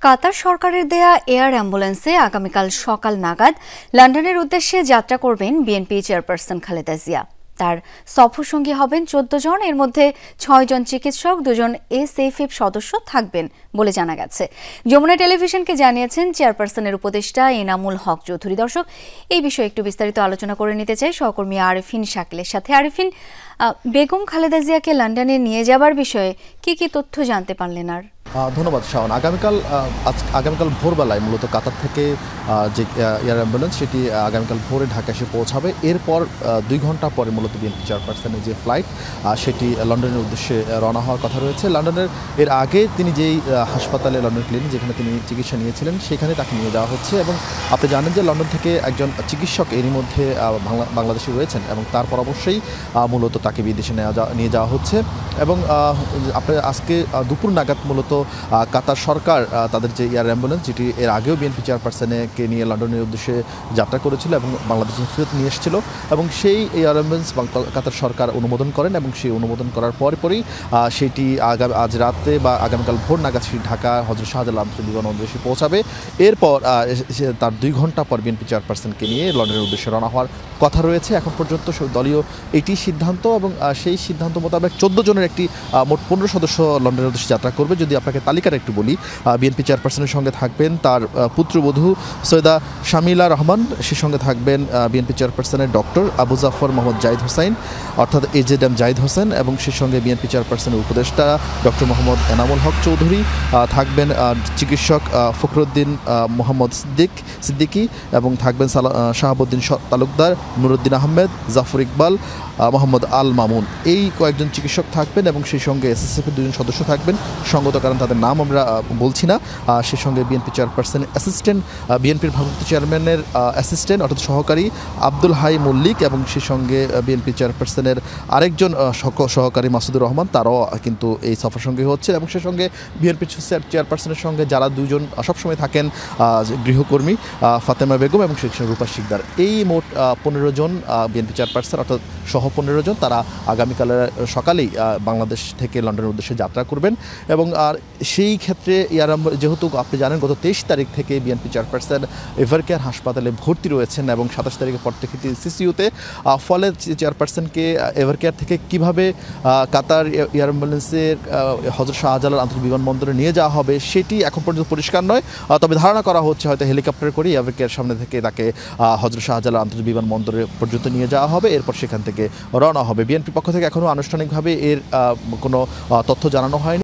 কাতার সরকারের দেয়া এয়ার অ্যাম্বুলেন্সে আগামীকাল সকাল নাগাদ লন্ডনের উদ্দেশ্যে যাত্রা করবেন বিএনপি চেয়ারপারসন খালেদা জিয়া। তার সফরসঙ্গী হবেন ১৪ জন, এর মধ্যে ৬ জন চিকিৎসক, ২ জন এসএফএফ সদস্য থাকবেন বলে জানা গেছে। যমুনা টেলিভিশনকে জানিয়েছেন চেয়ারপারসনের উপদেষ্টা এনামুল হক চৌধুরী। দর্শক, এই বিষয়ে একটু বিস্তারিত আলোচনা করে নিতে চাই সহকর্মী আরিফিন শাকিলের সাথে। আরিফিন, বেগম খালেদা জিয়াকে লন্ডনে নিয়ে যাবার বিষয়ে কি তথ্য জানতে পারলেন? আর ধন্যবাদ শাওন। আগামীকাল ভোরবেলায় মূলত কাতার থেকে যে এয়ার অ্যাম্বুলেন্স সেটি আগামীকাল ভোরে ঢাকা এসে পৌঁছাবে। এরপর ২ ঘন্টা পরে মূলত বিএনপি চেয়ারপারসনের যে ফ্লাইট সেটি লন্ডনের উদ্দেশ্যে রওনা হওয়ার কথা রয়েছে। লন্ডনের এর আগে তিনি যেই হাসপাতালে, লন্ডন ক্লিনিক যেখানে তিনি চিকিৎসা নিয়েছিলেন, সেখানে তাকে নিয়ে যাওয়া হচ্ছে। এবং আপনি জানেন যে লন্ডন থেকে একজন চিকিৎসক এরই মধ্যে বাংলাদেশে রয়েছেন এবং তারপর অবশ্যই মূলত তাকে বিদেশে নিয়ে যাওয়া হচ্ছে। এবং আপনি আজকে দুপুর নাগাদ মূলত কাতার সরকার তাদের যে এয়ার অ্যাম্বুলেন্স, যেটি এর আগেও বিএনপি চেয়ারপারসনকে নিয়ে লন্ডনের উদ্দেশ্যে যাত্রা করেছিল এবং বাংলাদেশে ফেরত নিয়ে এসেছিল, এবং সেই এয়ার অ্যাম্বুলেন্স কাতার সরকার অনুমোদন করেন এবং সেই অনুমোদন করার পরপরই সেটি আজ রাতে বা আগামীকাল ভোর নাগাদ ঢাকা হযরত শাহজালাল আন্তর্জাতিক বিমানবন্দরে এসে পৌঁছাবে। এরপর তার ২ ঘন্টা পর বিএনপি চেয়ারপারসনকে নিয়ে লন্ডনের উদ্দেশ্যে রওনা হওয়ার কথা রয়েছে। এখন পর্যন্ত দলীয় এটি সিদ্ধান্ত, এবং সেই সিদ্ধান্ত মোতাবেক ১৪ জনের একটি মোট ১৫ সদস্য লন্ডনের উদ্দেশ্যে যাত্রা করবে। যদি আপনাকে তালিকাটা একটু বলি, বিএনপি চেয়ারপারসনের সঙ্গে থাকবেন তার পুত্রবধূ সৈয়দা শামিলা রহমান, সে সঙ্গে থাকবেন বিএনপি চেয়ারপারসনের ডক্টর আবু জাফর মোহাম্মদ জাহিদ হোসেন অর্থাৎ এজেডএম জাহিদ হোসেন, এবং সে সঙ্গে বিএনপি চেয়ারপারসনের উপদেষ্টা ডক্টর মোহাম্মদ এনামুল হক চৌধুরী, থাকবেন চিকিৎসক ফখরুদ্দিন মোহাম্মদ সিদ্দিকী, এবং থাকবেন শাহাবুদ্দিন তালুকদার, নুরুদ্দিন আহমেদ, জাফর ইকবাল, মোহাম্মদ আল মামুন। এই কয়েকজন চিকিৎসক থাকবেন এবং সেই সঙ্গে এসএসএফের ২ জন সদস্য থাকবেন। সঙ্গত কারণ তাদের নাম আমরা বলছি না। সেই সঙ্গে বিএনপি চেয়ারপারসনের অ্যাসিস্ট্যান্ট, বিএনপির ভারপ্রাপ্ত চেয়ারম্যানের অ্যাসিস্ট্যান্ট অর্থাৎ সহকারী আব্দুল হাই মল্লিক, এবং সেই সঙ্গে বিএনপি চেয়ারপারসনের আরেকজন সহকারী মাসুদুর রহমান, তারাও কিন্তু এই সফর সঙ্গী হচ্ছে। এবং সেই সঙ্গে বিএনপি চেয়ারপারসনের সঙ্গে যারা ২ জন সবসময় থাকেন, গৃহকর্মী ফাতেমা বেগম এবং সেই সঙ্গে রূপা শিকদার। এই মোট ১৫ জন বিএনপি চেয়ারপারসন অর্থাৎ সহ ১৫ জন, তারা আগামীকালের সকালেই বাংলাদেশ থেকে লন্ডনের উদ্দেশ্যে যাত্রা করবেন। এবং আর সেই ক্ষেত্রে যেহেতু আপনি জানেন গত ২৩ তারিখ থেকে বিএনপি চেয়ারপারসন এভারকেয়ার হাসপাতালে ভর্তি রয়েছেন এবং ২৭ তারিখের পর থেকে সিসিইউতে, ফলে চেয়ারপারসনকে এভারকেয়ার থেকে কিভাবে কাতার এয়ার অ্যাম্বুলেন্সের হযরত শাহজালাল আন্তর্জাতিক বিমানবন্দরে নিয়ে যাওয়া হবে সেটি এখন পর্যন্ত পরিষ্কার নয়। তবে ধারণা করা হচ্ছে হয়তো হেলিকপ্টারে করে এভারকেয়ার সামনে থেকে তাকে হযরত শাহজালাল আন্তর্জাতিক বিমানবন্দরে পর্যন্ত নিয়ে যাওয়া হবে। এরপর সেখান থেকে রওনা হবে। বিএনপির পক্ষ থেকে এখনও আনুষ্ঠানিকভাবে এর কোনো তথ্য জানানো হয়নি।